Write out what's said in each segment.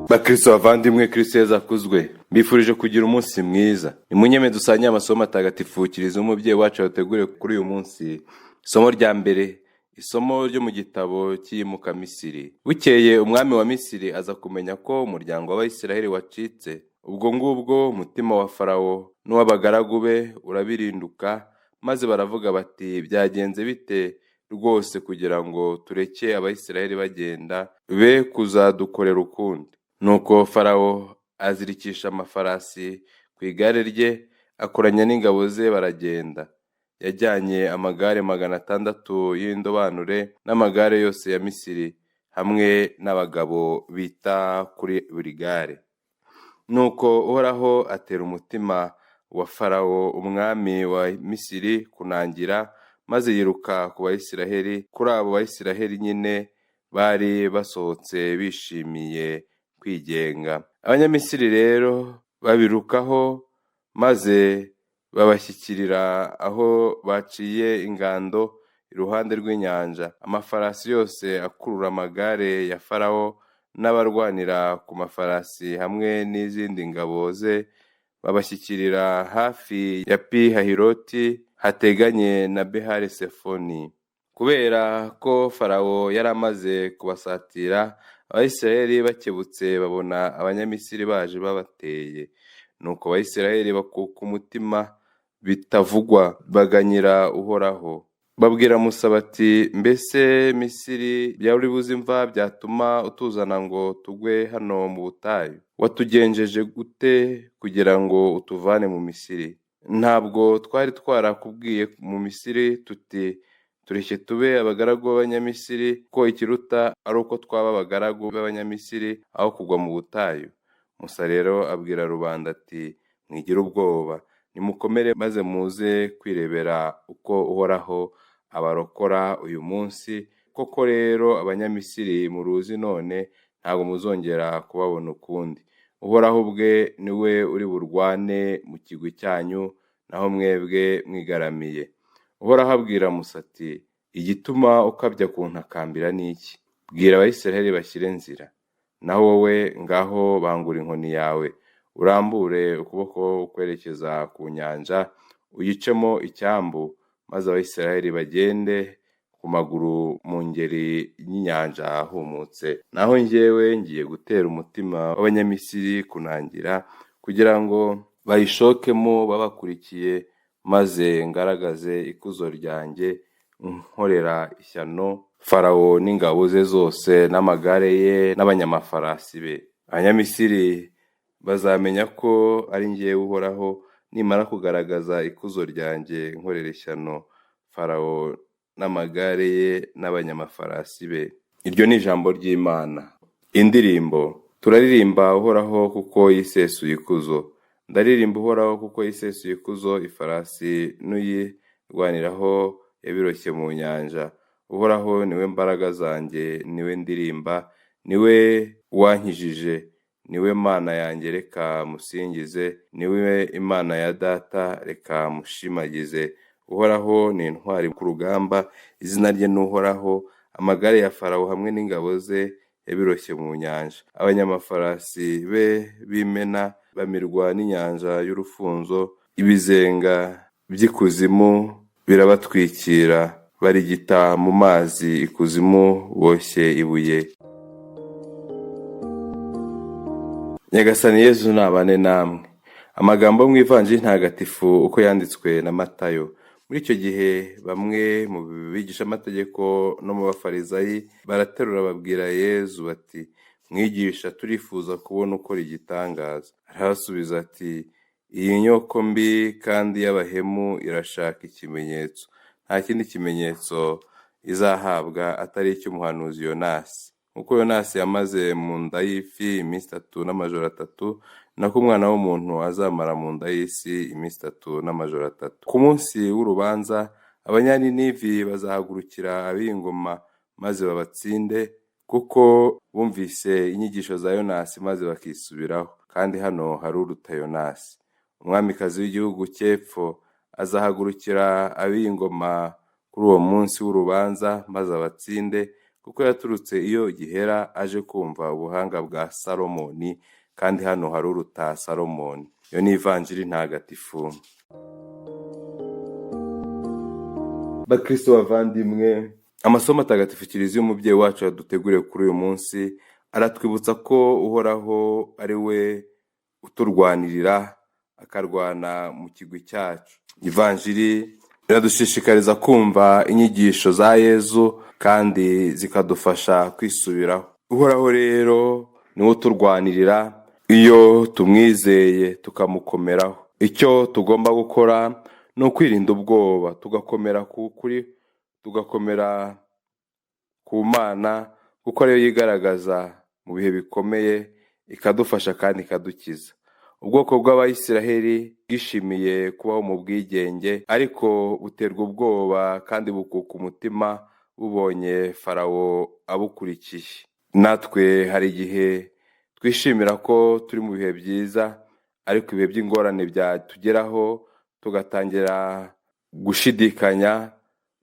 Bakristo bavandimwe, Kristo Yezu akuzwe. Mbifurije kugira umunsi mwiza. Nimunyeme dusanye amasomo atagatifukiriza umubyeyi wacu yateguriye kuri uyu munsi. Isomo rya mbere, isomo ryo mu gitabo cy'iyimuka Misiri. Bukeye umwami wa Misiri aza kumenya ko umuryango w'Abayisiraheli wacitse. Ubwo ngubwo umutima wa Farawo n'uw'abagaragu be urabirinduka, maze baravuga bati, byagenze bite rwose kugira ngo tureke Abayisiraheli bagenda, be kuzadukorera ukundi. Nuko Farawo azirikisha amafarasi ku igare rye, akoranya n'ingabo ze baragenda. Yajyanye amagare 600 y'indobanure n'amagare yose ya Misiri, hamwe n'abagabo bita kuri buri gare. Nuko Uhoraho atera umutima wa Farawo umwami wa Misiri kunangira, maze yiruka ku Bayisiraheli, kuri abo Bayisiraheli nyine bari basohotse bishimiye kwigenga. Abanyamisiri rero babirukaho, maze babashyikirira aho baciye ingando iruhande rw'inyanja. Amafarasi yose akurura amagare ya Farawo n'abarwanira ku mafarasi hamwe n'izindi ngabo ze babashyikirira hafi ya Pi-Hahiroti hateganye na Behali Sefoni. Kubera ko Farawo yari amaze kubasatira, Abayisiraheli bakebutse babona Abanyamisiri baje babateye. Nuko Abayisiraheli bakuka umutima bitavugwa, baganyira Uhoraho. Babwira Musa bati, mbese Misiri byari buze imva byatuma utuzana ngo tugwe hano mu butayu? Watugenjeje gute kugira ngo utuvane mu Misiri? Ntabwo twari twarakubwiye mu Misiri tuti, tureke tube abagaragu b'Abanyamisiri, ko ikiruta ari uko twaba abagaragu b'Abanyamisiri aho kugwa mu butayu? Musa rero abwira rubanda ati, mwigire ubwoba, nimukomere maze muze kwirebera uko Uhoraho abarokora uyu munsi. Koko rero Abanyamisiri muruzi none, ntabwo muzongera kubabona ukundi. Uhoraho ubwe niwe uri burwane mu kigwi cyanyu, naho mwebwe mwigaramiye. Uhoraho abwira Musa ati, igituma ukabya kuntakambira ni iki? Bwira Abayisiraheli bashyire nzira. Naho wowe ngaho bangura inkoni yawe, urambure ukuboko ukwerekeza ku nyanja, uyicemo icyambu, maze Abayisiraheli bagende ku maguru mu ngeri y'inyanja ahumutse. Naho njyewe ngiye gutera umutima w'Abanyamisiri kunangira, kugira ngo bayishokemo babakurikiye, maze ngaragaze ikuzo ryanjye, nkorera ishyano Farawo n'ingabo ze zose n'amagare ye n'abanyamafarasi be. Abanyamisiri bazamenya ko ari njyewe Uhoraho, nimara kugaragaza ikuzo ryanjye nkorera ishyano Farawo n'amagare ye n'abanyamafarasi be. Iryo ni ijambo ry'Imana. Indirimbo. Turaririmba Uhoraho kuko yisesuye ikuzo. Ndaririmba Uhoraho kuko yisesuye ikuzo, ifarasi n'uyirwaniraho yabiroshye mu nyanja. Uhoraho niwe mbaraga zanjye, niwe ndirimba, niwe wankijije, niwe Mana yanjye, reka musingize, niwe Imana ya data, reka mushimagize. Uhoraho ni intwari ku rugamba, izina rye ni Uhoraho. Amagare ya Farawo hamwe n'ingabo ze yabiroshye mu nyanja. Abanyamafarasi be b'imena bamirwa n'inyanja y'urufunzo, ibizenga by'ikuzimu birabatwikira, barigita mu mazi ikuzimu boshye ibuye. Nyagasani Yezu nabane namwe. Amagambo mu Ivanjili ntagatifu uko yanditswe na Matayo. Muri icyo gihe bamwe mu bigishamategeko no mu bafarisayi baraterura babwira Yezu bati, mwigisha, turifuza kubona ukora igitangaza. Arabasubiza ati, iyi nyoko mbi kandi y'abahemu irashaka ikimenyetso. Nta kindi kimenyetso izahabwa atari icy'umuhanuzi Yonasi. Uko Yonasi yamaze mu nda y'ifi iminsi 3 n'amajoro 3, nako umwana w'umuntu azamara mu nda y'isi iminsi 3 n'amajoro 3. Ku munsi w'urubanza Abanyaninivi bazahagurukira ab'ingoma maze babatsinde, kuko bumvise inyigisho za Yonasi maze bakisubiraho, kandi hano hari uruta Yonasi. Umwamikazi w'igihugu cy'epfo azahagurukira ab'ingoma kuri uwo munsi w'urubanza maze abatsinde, kuko yaturutse iyo gihera aje kumva ubuhanga bwa Salomoni, kandi hano hari uruta Salomoni. Iyo ni ivanjiri ntagatifu. Bakristo bavandimwe, amasomo atagatifu Kiliziya umubyeyi wacu yaduteguriye kuri uyu munsi aratwibutsa ko Uhoraho ari we uturwanirira, akarwana mu kigwi cyacu. Ivanjiri iradushishikariza kumva inyigisho za Yezu kandi zikadufasha kwisubiraho. Uhoraho rero niwe uturwanirira iyo tumwizeye tukamukomeraho. Icyo tugomba gukora ni ukwirinda ubwoba, tugakomera ku kuri, tugakomera ku Mana, kuko ariyo yigaragaza mu bihe bikomeye, ikadufasha kandi ikadukiza. Ubwoko bw'Abayisiraheli bwishimiye kubaho mu bwigenge, ariko buterwa ubwoba kandi bukuka umutima bubonye Farawo abukurikiye. Natwe hari igihe twishimira ko turi mu bihe byiza, ariko ibihe by'ingorane byatugeraho tugatangira gushidikanya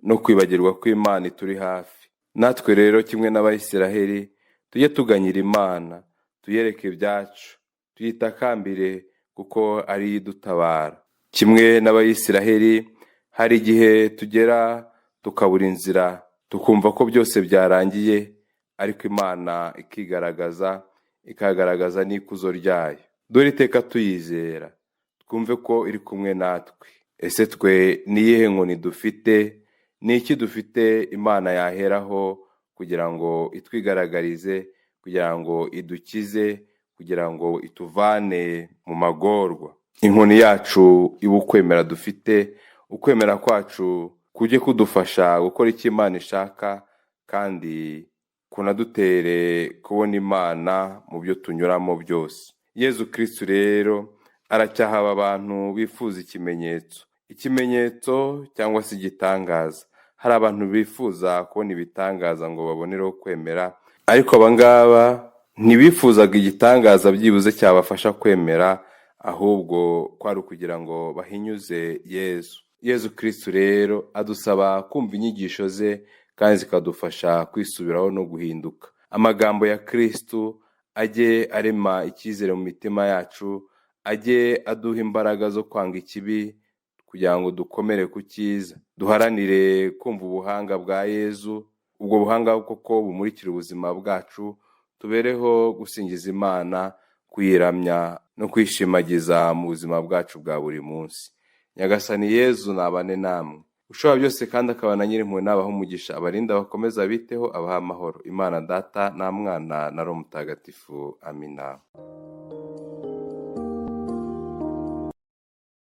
no kwibagirwa ko Imana ituri hafi. Natwe rero kimwe n'Abayisiraheli tujye tuganyira Imana, tuyereke ibyacu, tuyitakambire kuko ari yo idutabara. Kimwe n'Abayisiraheli hari igihe tugera tukabura inzira, tukumva ko byose byarangiye, ariko Imana ikigaragaza, ikagaragaza n'ikuzo ryayo. Dore iteka tuyizera, twumve ko iri kumwe natwe. Ese twe ni iyihe nkoni dufite? Ni iki dufite Imana yaheraho kugira ngo itwigaragarize, kugira ngo idukize, kugira ngo ituvane mu magorwa? Inkoni yacu iba ukwemera dufite, ukwemera kwacu kujye kudufasha gukora icyo Imana ishaka, kandi kunadutere kubona Imana mu byo tunyuramo byose. Yezu Kristu rero aracyahaba abantu bifuza ikimenyetso cyangwa se igitangaza. Hari abantu bifuza kubona ibitangaza ngo babonereho kwemera, ariko abangaba ntibifuzaga igitangaza byibuze cyabafasha kwemera, ahubwo kwari ukugira ngo bahinyuze Yezu. Yezu Kristu rero adusaba kumva inyigisho ze kandi zikadufasha kwisubiraho no guhinduka. Amagambo ya Kristu ajye arema icyizere mu mitima yacu, ajye aduha imbaraga zo kwanga ikibi kugira ngo dukomere ku cyiza. Duharanire kumva ubuhanga bwa Yezu, ubwo buhanga koko bumurikira ubuzima bwacu, tubereho gusingiza Imana, kuyiramya no kwishimagiza mu buzima bwacu bwa buri munsi. Nyagasani Yezu nabane namwe, ushobora byose kandi akaba na Nyirimpuhwe nabaha umugisha, abarinda bakomeza biteho, abaha amahoro. Imana Data na Mwana na Roho Mutagatifu. Amina.